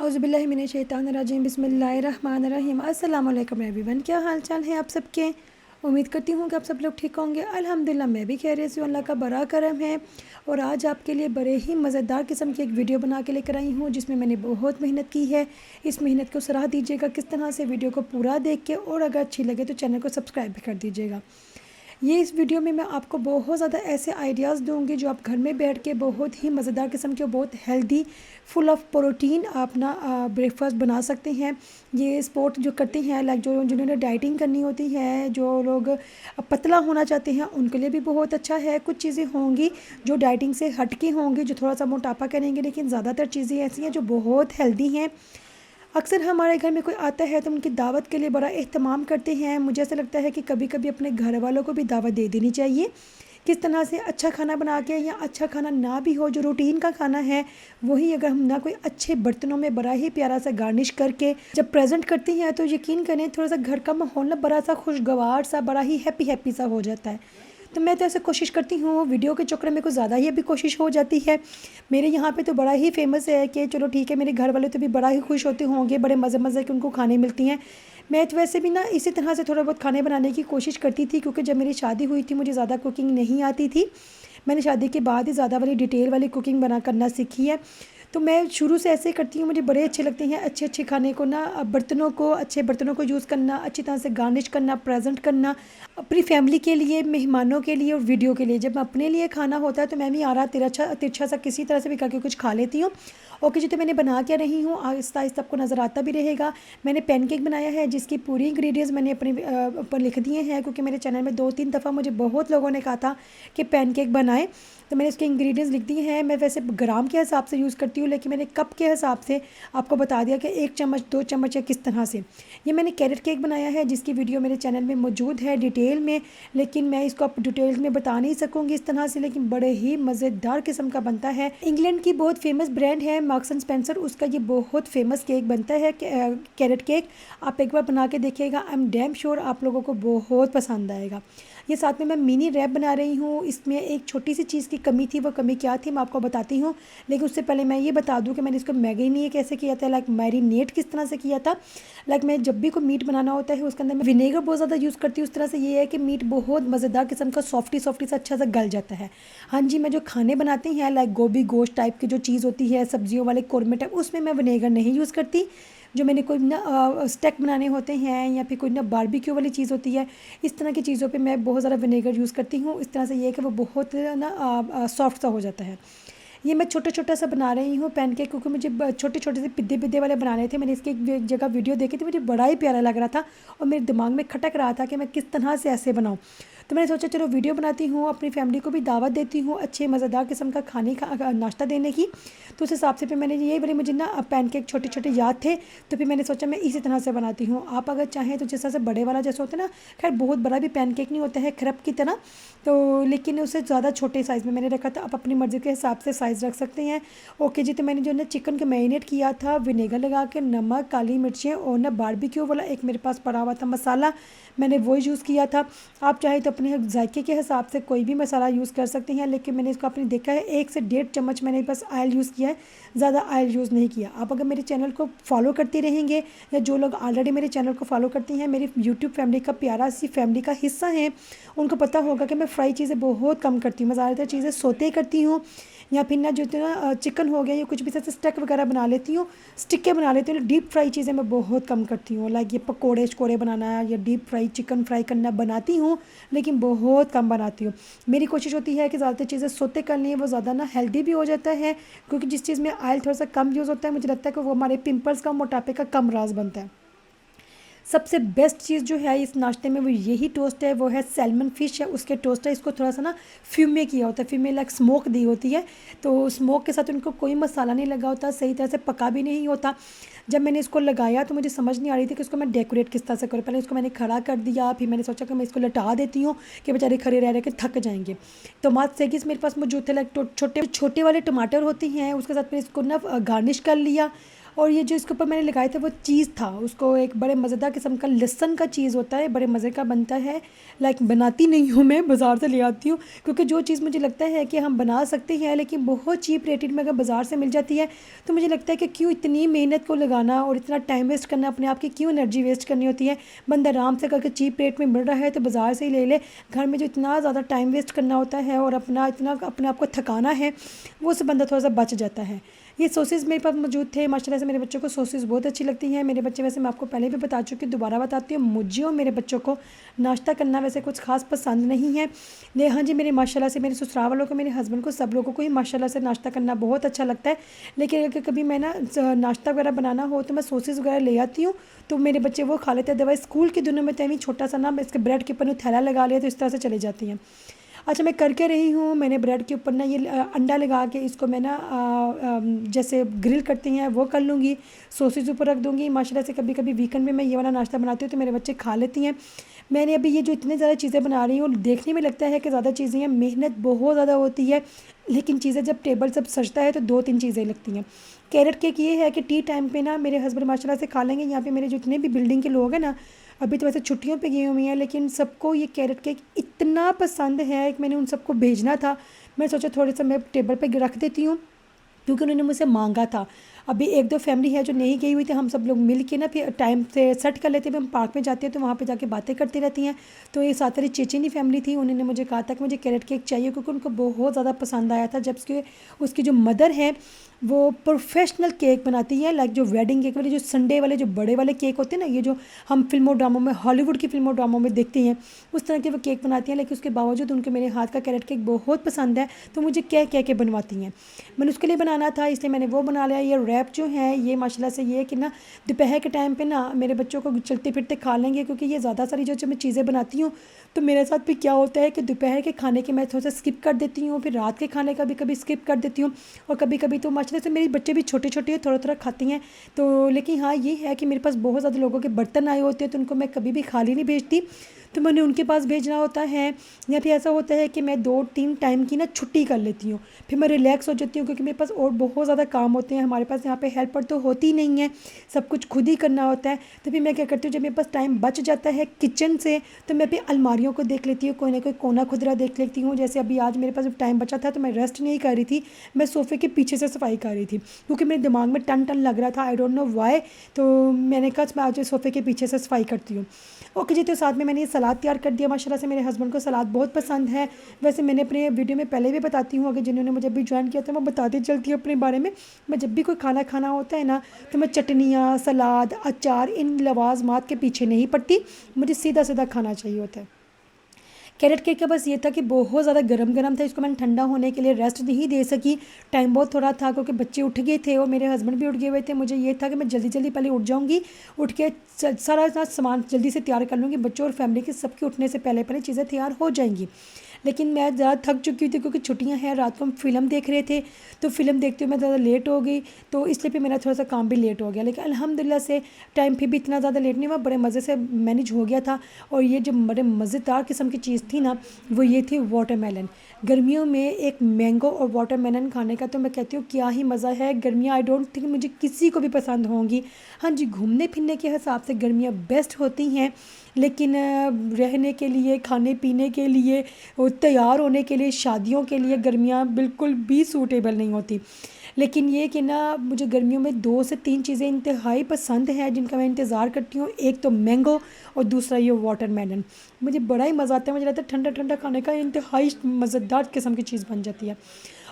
औज़ुबिल्लाहिमिनश्शैतानिर्रजीम बिस्मिल्लाहिर्रहमानिर्रहीम। अस्सलाम वालेकुम एवरीवन, क्या हाल चाल है आप सबके। उम्मीद करती हूँ कि आप सब लोग ठीक होंगे। अल्हम्दुलिल्लाह मैं भी खैरियत से हूँ, अल्लाह का बड़ा करम है। और आज आपके लिए बड़े ही मज़ेदार किस्म की एक वीडियो बना के लेकर आई हूँ जिसमें मैंने बहुत मेहनत की है। इस मेहनत को सराह दीजिएगा किस तरह से वीडियो को पूरा देख के, और अगर अच्छी लगे तो चैनल को सब्सक्राइब भी कर दीजिएगा। ये इस वीडियो में मैं आपको बहुत ज़्यादा ऐसे आइडियाज़ दूंगी जो आप घर में बैठ के बहुत ही मज़ेदार किस्म के, बहुत हेल्दी, फुल ऑफ प्रोटीन अपना ब्रेकफास्ट बना सकते हैं। ये स्पोर्ट जो करते हैं, लाइक जो जिन्होंने डाइटिंग करनी होती है, जो लोग पतला होना चाहते हैं, उनके लिए भी बहुत अच्छा है। कुछ चीज़ें होंगी जो डाइटिंग से हट के होंगी, जो थोड़ा सा मोटापा करेंगे, लेकिन ज़्यादातर चीज़ें ऐसी हैं जो बहुत हेल्दी हैं। अक्सर हमारे घर में कोई आता है तो उनकी दावत के लिए बड़ा एहतमाम करते हैं। मुझे ऐसा लगता है कि कभी कभी अपने घर वालों को भी दावत दे देनी चाहिए। किस तरह से अच्छा खाना बना के, या अच्छा खाना ना भी हो, जो रूटीन का खाना है वही अगर हम ना कोई अच्छे बर्तनों में बड़ा ही प्यारा सा गार्निश करके जब प्रेजेंट करते हैं, तो यकीन करें थोड़ा सा घर का माहौल ना बड़ा सा खुशगवार सा, बड़ा ही हैप्पी हैप्पी सा हो जाता है। तो मैं तो ऐसे कोशिश करती हूँ, वीडियो के चक्कर में कुछ ज़्यादा ही अभी कोशिश हो जाती है। मेरे यहाँ पे तो बड़ा ही फेमस है कि चलो ठीक है, मेरे घर वाले तो भी बड़ा ही खुश होते होंगे, बड़े मज़े मज़े के उनको खाने मिलती हैं। मैं तो वैसे भी ना इसी तरह से थोड़ा बहुत खाने बनाने की कोशिश करती थी, क्योंकि जब मेरी शादी हुई थी मुझे ज़्यादा कुकिंग नहीं आती थी। मैंने शादी के बाद ही ज़्यादा वाली डिटेल वाली कुकिंग बना करना सीखी है। तो मैं शुरू से ऐसे ही करती हूँ, मुझे बड़े अच्छे लगते हैं अच्छे अच्छे खाने को ना, बर्तनों को, अच्छे बर्तनों को यूज़ करना, अच्छी तरह से गार्निश करना, प्रेजेंट करना अपनी फैमिली के लिए, मेहमानों के लिए और वीडियो के लिए। जब अपने लिए खाना होता है तो मैं भी आ रहा तिरछा तिरछा सा किसी तरह से भी करके कुछ खा लेती हूँ। ओके जी, तो मैंने बना क्या रही हूँ, आहिस्ता आहिस्ता आपको नज़र आता भी रहेगा। मैंने पैनकेक बनाया है जिसकी पूरी इंग्रेडिएंट्स मैंने अपने ऊपर लिख दिए हैं, क्योंकि मेरे चैनल में 2-3 दफ़ा मुझे बहुत लोगों ने कहा था कि पैनकेक बनाएं, तो मैंने इसके इंग्रेडिएंट्स लिख दिए हैं। मैं वैसे ग्राम के हिसाब से यूज़ करती हूँ, लेकिन मैंने कप के हिसाब से आपको बता दिया कि 1 चम्मच 2 चम्मच या किस तरह से। ये मैंने कैरेट केक बनाया है जिसकी वीडियो मेरे चैनल में मौजूद है डिटेल में, लेकिन मैं इसको आप डिटेल में बता नहीं सकूँगी इस तरह से, लेकिन बड़े ही मज़ेदार किस्म का बनता है। इंग्लैंड की बहुत फेमस ब्रांड है मार्क्स एंड स्पेंसर, उसका ये बहुत फेमस केक बनता है कैरेट केक। आप एक बार बना के देखिएगा, आई एम डैम श्योर आप लोगों को बहुत पसंद आएगा। ये साथ में मैं मिनी रैप बना रही हूँ। इसमें एक छोटी सी चीज़ की कमी थी, वो कमी क्या थी मैं आपको बताती हूँ, लेकिन उससे पहले मैं ये बता दूँ कि मैंने इसको मैरिनेट कैसे किया था, लाइक मैरिनेट किस तरह से किया था। लाइक मैं जब भी कोई मीट बनाना होता है उसके अंदर मैं विनेगर बहुत ज़्यादा यूज़ करती हूँ। उस तरह से ये है कि मीट बहुत मज़ेदार किस्म का सॉफ्टी सॉफ्टी सा अच्छा सा गल जाता है। हाँ जी, मैं जो खाने बनाती हैं लाइक गोभी गोश्त टाइप की जो चीज़ होती है, सब्जियों वाले कौरमे टाइप, उसमें मैं विनेगर नहीं यूज़ करती। जो मैंने कोई ना स्टेक बनाने होते हैं, या फिर कोई ना बारबेक्यू वाली चीज़ होती है, इस तरह की चीज़ों पे मैं बहुत ज़्यादा विनेगर यूज़ करती हूँ। इस तरह से ये है कि वो बहुत ना सॉफ्ट सा हो जाता है। ये मैं छोटा छोटा सा बना रही हूँ पैनकेक, क्योंकि मुझे छोटे छोटे से पिद्दे पिद्दे वाले बनाने थे। मैंने इसकी एक जगह वीडियो देखी थी, मुझे बड़ा ही प्यारा लग रहा था और मेरे दिमाग में खटक रहा था कि मैं किस तरह से ऐसे बनाऊँ। तो मैंने सोचा चलो वीडियो बनाती हूँ, अपनी फैमिली को भी दावत देती हूँ अच्छे मज़ेदार किस्म का खाने का नाश्ता देने की। तो उस हिसाब से फिर मैंने ये बड़े मुझे ना पैनकेक छोटे छोटे याद थे, तो फिर मैंने सोचा मैं इसी तरह से बनाती हूँ। आप अगर चाहें तो जिस तरह से बड़े वाला जैसे होता है ना, खैर बहुत बड़ा भी पैनकेक नहीं होता है क्रप की तरह, तो लेकिन उसे ज़्यादा छोटे साइज़ में मैंने रखा था। आप अपनी मर्ज़ी के हिसाब से साइज़ रख सकते हैं। ओके जी, तो मैंने जो ना चिकन को मैरिनेट किया था विनेगर लगा के, नमक, काली मिर्चें और ना बारबेक्यू वाला एक मेरे पास पड़ा हुआ था मसाला, मैंने वो यूज़ किया था। आप चाहे तो अपने जायके के हिसाब से कोई भी मसाला यूज़ कर सकते हैं, लेकिन मैंने इसको आपने देखा है 1 से 1.5 चम्मच मैंने बस ऑयल यूज़ किया है, ज़्यादा ऑयल यूज़ नहीं किया। आप अगर मेरे चैनल को फॉलो करते रहेंगे, या जो लोग ऑलरेडी मेरे चैनल को फॉलो करते हैं, मेरी यूट्यूब फैमिली का प्यारा सी फैमिली का हिस्सा है, उनको पता होगा कि मैं फ्राई चीज़ें बहुत कम करती हूँ। मैं ज़्यादातर चीज़ें सोते करती हूँ, या फिर ना जो ना चिकन हो गया या कुछ भी ऐसे स्टक वगैरह बना लेती हूँ, स्टिक्के बना लेती हूँ। डीप फ्राई चीज़ें मैं बहुत कम करती हूँ, लाइक ये पकोड़े शकोड़े बनाना या डीप फ्राई चिकन फ्राई करना बनाती हूँ, लेकिन बहुत कम बनाती हूँ। मेरी कोशिश होती है कि ज़्यादातर चीज़ें सोते कर लें, वो ज़्यादा ना हेल्दी भी हो जाता है, क्योंकि जिस चीज़ में ऑयल थोड़ा सा कम यूज़ होता है, मुझे लगता है कि वो हमारे पिंपल्स का, मोटापे का कम राज बनता है। सबसे बेस्ट चीज़ जो है इस नाश्ते में वो यही टोस्ट है, वो है सैल्मन फ़िश है, उसके टोस्ट है। इसको थोड़ा सा ना फ्यूमे किया होता है, फ्यूमे लाइक स्मोक दी होती है, तो स्मोक के साथ उनको कोई मसाला नहीं लगा होता, सही तरह से पका भी नहीं होता। जब मैंने इसको लगाया तो मुझे समझ नहीं आ रही थी कि इसको मैं डेकोरेट किस तरह से करूँ। पहले इसको मैंने खड़ा कर दिया, फिर मैंने सोचा कि मैं इसको लटा देती हूँ कि बेचारे खड़े रह के थक जाएंगे। टमाटर सेगिस मेरे पास मौजूद थे, लाइक छोटे छोटे वाले टमाटर होते हैं, उसके साथ मैंने इसको ना गार्निश कर लिया। और ये जो इसके ऊपर मैंने लगाया था वो चीज़ था, उसको एक बड़े मज़ेदार किस्म का लहसुन का चीज़ होता है, बड़े मज़े का बनता है। लाइक बनाती नहीं हूँ मैं, बाज़ार से ले आती हूँ, क्योंकि जो चीज़ मुझे लगता है कि हम बना सकते हैं लेकिन बहुत चीप रेटेड में अगर बाज़ार से मिल जाती है तो मुझे लगता है कि क्यों इतनी मेहनत को लगाना और इतना टाइम वेस्ट करना अपने आप की, क्यों एनर्जी वेस्ट करनी होती है। बंदा आराम से करके चीप रेट में मिल रहा है तो बाज़ार से ही ले ले। घर में जो इतना ज़्यादा टाइम वेस्ट करना होता है और अपना इतना अपने आप को थकाना है, वो से बंदा थोड़ा सा बच जाता है। ये सॉसेस मेरे पास मौजूद थे, माशाल्लाह से मेरे बच्चों को सॉसेस बहुत अच्छी लगती हैं। मेरे बच्चे, वैसे मैं आपको पहले भी बता चुकी हूँ, दोबारा बताती हूँ, मुझे और मेरे बच्चों को नाश्ता करना वैसे कुछ खास पसंद नहीं है। ले हाँ जी, मेरे माशाल्लाह से मेरे ससुराल वालों को, मेरे हस्बैंड को, सब लोगों को ही माशाल्लाह से नाश्ता करना बहुत अच्छा लगता है। लेकिन अगर कभी मैं ना नाश्ता वगैरह बनाना हो तो मैं सॉसेस वगैरह ले आती हूँ, तो मेरे बच्चे वो खा लेते हैं। अदरवाइज़ स्कूल के दिनों में तो मैं छोटा सा ना इसके ब्रेड के ऊपर थैला लगा लिया तो इस तरह से चली जाती हैं। अच्छा, मैं करके रही हूँ, मैंने ब्रेड के ऊपर ना ये अंडा लगा के इसको मैं ना जैसे ग्रिल करती हैं वो कर लूँगी, सॉसेज ऊपर रख दूँगी। माशाल्लाह से कभी कभी वीकेंड में मैं ये वाला नाश्ता बनाती हूँ तो मेरे बच्चे खा लेती हैं। मैंने अभी ये जो इतने ज़्यादा चीज़ें बना रही हूँ, देखने में लगता है कि ज़्यादा चीज़ें हैं, मेहनत बहुत ज़्यादा होती है, लेकिन चीज़ें जब टेबल सब सजता है तो 2-3 चीज़ें लगती हैं। कैरेट केक ये है कि टी टाइम पे ना मेरे हस्बैंड माशाल्लाह से खा लेंगे। यहाँ पे मेरे जितने भी बिल्डिंग के लोग हैं ना, अभी तो वैसे छुट्टियों पे गए हुए हैं, लेकिन सबको ये कैरेट केक इतना पसंद है कि मैंने उन सबको भेजना था। मैं सोचा थोड़े सा मैं टेबल पे रख देती हूँ, क्योंकि उन्होंने मुझसे मांगा था। अभी 1-2 फैमिली है जो नहीं गई हुई थी, हम सब लोग मिल के ना फिर टाइम से सेट कर लेते हैं। हम पार्क में जाते हैं तो वहाँ पे जाके बातें करती रहती हैं। तो ये साथ वाली चेचीनी फैमिली थी, उन्होंने मुझे कहा था कि मुझे कैरेट केक चाहिए, क्योंकि उनको बहुत ज़्यादा पसंद आया था। जब उसकी जो मदर है वो प्रोफेशनल केक बनाती है, लाइक जो वेडिंग केक वाले, जो संडे वाले, जो बड़े वाले केक होते हैं ना, ये जो हम फिल्मों ड्रामों में, हॉलीवुड की फिल्मों ड्रामों में देखते हैं, उस तरह के वो केक बनाती हैं। लेकिन उसके बावजूद उनको मेरे हाथ का कैरेट केक बहुत पसंद है, तो मुझे कह कह के बनवाती हैं। मैंने उसके लिए बनाना था, इसलिए मैंने वो बना लिया। ये रैप जो है ये माशाल्लाह से ये कि ना दोपहर के टाइम पे ना मेरे बच्चों को चलते फिरते खा लेंगे, क्योंकि ये ज़्यादा सारी जो मैं चीज़ें बनाती हूँ तो मेरे साथ भी क्या होता है कि दोपहर के खाने के मैं थोड़ा सा स्किप कर देती हूँ, फिर रात के खाने का भी कभी स्किप कर देती हूँ, और कभी कभी तो माशाल्लाह से मेरे बच्चे भी छोटे छोटे थोड़ा थोड़ा खाती हैं। तो लेकिन हाँ ये है कि मेरे पास बहुत ज़्यादा लोगों के बर्तन आए होते हैं तो उनको मैं कभी भी खाली नहीं भेजती, तो मैंने उनके पास भेजना होता है। या फिर ऐसा होता है कि मैं 2-3 टाइम की ना छुट्टी कर लेती हूँ, फिर मैं रिलैक्स हो जाती हूँ, क्योंकि मेरे पास और बहुत ज़्यादा काम होते हैं। हमारे पास यहाँ पे हेल्पर तो होती नहीं है, सब कुछ खुद ही करना होता है। तो फिर मैं क्या करती हूँ, जब मेरे पास टाइम बच जाता है किचन से, तो मैं भी अलमारियों को देख लेती हूँ, कोई ना कोई कोना खुदरा देख लेती हूँ। जैसे अभी आज मेरे पास टाइम बचा था तो मैं रेस्ट नहीं कर रही थी, मैं सोफ़े के पीछे से सफाई कर रही थी, क्योंकि मेरे दिमाग में टन टन लग रहा था, आई डोंट नो वाई। तो मैंने कहा मैं आज सोफ़े के पीछे से सफाई करती हूँ। ओके जी, तो साथ में मैंने ये सलाद तैयार कर दिया। माशाल्लाह से मेरे हस्बैंड को सलाद बहुत पसंद है। वैसे मैंने अपने वीडियो में पहले भी बताती हूँ, अगर जिन्होंने मुझे अभी ज्वाइन किया था वो बताती चलती हूँ अपने बारे में। मैं जब भी कोई खाना खाना होता है ना, तो मैं चटनियाँ, सलाद, अचार, इन लवाजमात के पीछे नहीं पड़ती, मुझे सीधा सीधा खाना चाहिए होता है। कैरेट केक का बस ये था कि बहुत ज़्यादा गरम गरम था, इसको मैंने ठंडा होने के लिए रेस्ट नहीं दे सकी, टाइम बहुत थोड़ा था, क्योंकि बच्चे उठ गए थे और मेरे हस्बैंड भी उठ गए हुए थे। मुझे ये था कि मैं जल्दी जल्दी पहले उठ जाऊँगी, उठ के सारा सामान जल्दी से तैयार कर लूँगी, बच्चों और फैमिली के सबके उठने से पहले पहले चीज़ें तैयार हो जाएंगी। लेकिन मैं ज़्यादा थक चुकी थी, क्योंकि छुट्टियां हैं, रात को हम फिल्म देख रहे थे, तो फिल्म देखते हुए मैं ज़्यादा लेट हो गई, तो इसलिए फिर मेरा थोड़ा सा काम भी लेट हो गया। लेकिन अल्हम्दुलिल्लाह से टाइम फिर भी इतना ज़्यादा लेट नहीं हुआ, बड़े मज़े से मैनेज हो गया था। और ये जो बड़े मज़ेदार किस्म की चीज़ थी ना, वो ये थी वाटरमेलन। गर्मियों में एक मैंगो और वाटरमेलन खाने का तो मैं कहती हूँ क्या ही मज़ा है। गर्मियाँ आई डोंट थिंक मुझे किसी को भी पसंद होंगी। हाँ जी, घूमने फिरने के हिसाब से गर्मियाँ बेस्ट होती हैं, लेकिन रहने के लिए, खाने पीने के लिए और तैयार होने के लिए, शादियों के लिए गर्मियाँ बिल्कुल भी सूटेबल नहीं होती। लेकिन ये कि ना मुझे गर्मियों में 2 से 3 चीज़ें इंतहाई पसंद हैं जिनका मैं इंतज़ार करती हूँ। एक तो मैंगो और दूसरा ये वाटरमेलन। मुझे बड़ा ही मज़ा आता है, मुझे लगता है ठंडा ठंडा खाने का इंतहाई मज़ेदार किस्म की चीज़ बन जाती है।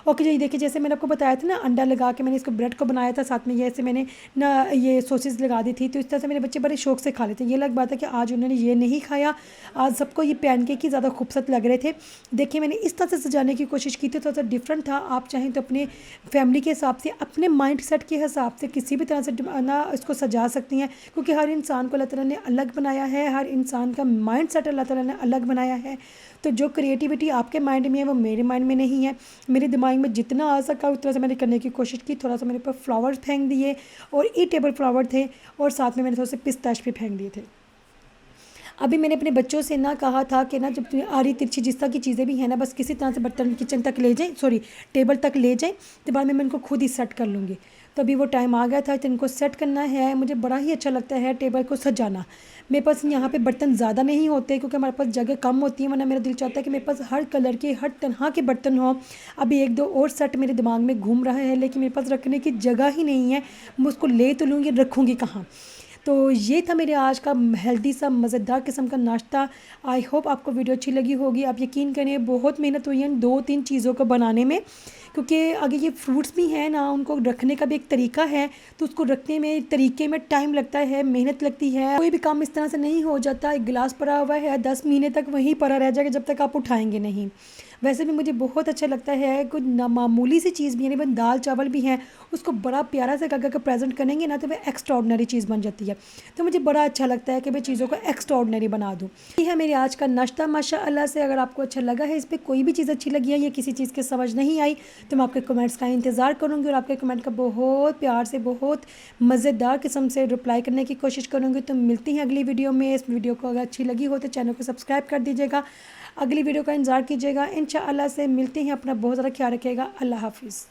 ओके जी, देखिए जैसे मैंने आपको बताया था ना, अंडा लगा के मैंने इसको ब्रेड को बनाया था, साथ में ये ऐसे मैंने ना ये सॉसेस लगा दी थी, तो इस तरह से मेरे बच्चे बड़े शौक से खा लेते हैं। ये अलग बात है कि आज उन्होंने ये नहीं खाया, आज सबको ये पैनकेक ही ज़्यादा खूबसूरत लग रहे थे। देखिए मैंने इस तरह से सजाने की कोशिश की थी, थोड़ा सा डिफरेंट था। आप चाहें तो अपने फैमिली के हिसाब से, अपने माइंड सेट के हिसाब से किसी भी तरह से ना इसको सजा सकती हैं, क्योंकि हर इंसान को अल्लाह ताला ने अलग बनाया है, हर इंसान का माइंड सेट अल्लाह ताला ने अलग बनाया है। तो जो क्रिएटिविटी आपके माइंड में है वो मेरे माइंड में नहीं है। मेरे दिमाग में जितना आ सका उतना से मैंने करने की कोशिश की। थोड़ा सा मेरे ऊपर फ्लावर्स फेंक दिए, और ईटेबल फ्लावर थे, और साथ में मैंने थोड़े से पिस्ताश भी फेंक दिए थे। अभी मैंने अपने बच्चों से ना कहा था कि ना जब आरी तिरछी जिस तरह की चीज़ें भी हैं ना, बस किसी तरह से बर्तन किचन तक ले जाएं, सॉरी टेबल तक ले जाएं, तो बाद में मैं इनको खुद ही सेट कर लूँगी। तो अभी वो टाइम आ गया था, तो इनको सेट करना है। मुझे बड़ा ही अच्छा लगता है टेबल को सजाना। मेरे पास यहाँ पे बर्तन ज़्यादा नहीं होते क्योंकि हमारे पास जगह कम होती है, वरना मेरा दिल चाहता है कि मेरे पास हर कलर के हर तरह के बर्तन हों। अभी एक दो और सेट मेरे दिमाग में घूम रहा है, लेकिन मेरे पास रखने की जगह ही नहीं है। मैं उसको ले तो लूँगी, रखूँगी कहाँ। तो ये था मेरे आज का हेल्दी सा मज़ेदार किस्म का नाश्ता। आई होप आपको वीडियो अच्छी लगी होगी। आप यकीन करें बहुत मेहनत हुई है इन 2-3 चीज़ों को बनाने में, क्योंकि अगर ये फ्रूट्स भी हैं ना, उनको रखने का भी एक तरीका है, तो उसको रखने में तरीके में टाइम लगता है, मेहनत लगती है। कोई भी काम इस तरह से नहीं हो जाता। एक गिलास पड़ा हुआ है 10 महीने तक वहीं पड़ा रह जाएगा जब तक आप उठाएंगे नहीं। वैसे भी मुझे बहुत अच्छा लगता है, कुछ मामूली सी चीज़ भी, यानी दाल चावल भी हैं, उसको बड़ा प्यारा से अगर प्रेजेंट करेंगे ना तो वह एक्स्ट्रा ऑर्डनरी चीज़ बन जाती है। तो मुझे बड़ा अच्छा लगता है कि मैं चीज़ों को एक्स्ट्रा ऑर्डनरी बना दूँ। ये है मेरे आज का नाश्ता माशाअल्लाह से। अगर आपको अच्छा लगा है, इस पर कोई भी चीज़ अच्छी लगी है या किसी चीज़ की समझ नहीं आई, तो मैं आपके कमेंट्स का इंतज़ार करूँगी और आपके कमेंट का बहुत प्यार से बहुत मज़ेदार किस्म से रिप्लाई करने की कोशिश करूँगी। तो मिलती हैं अगली वीडियो में। इस वीडियो को अगर अच्छी लगी हो तो चैनल को सब्सक्राइब कर दीजिएगा। अगली वीडियो का इंतज़ार कीजिएगा। इंशाअल्लाह से मिलते हैं। अपना बहुत ज़्यादा ख्याल रखिएगा। अल्लाह हाफ़िज़।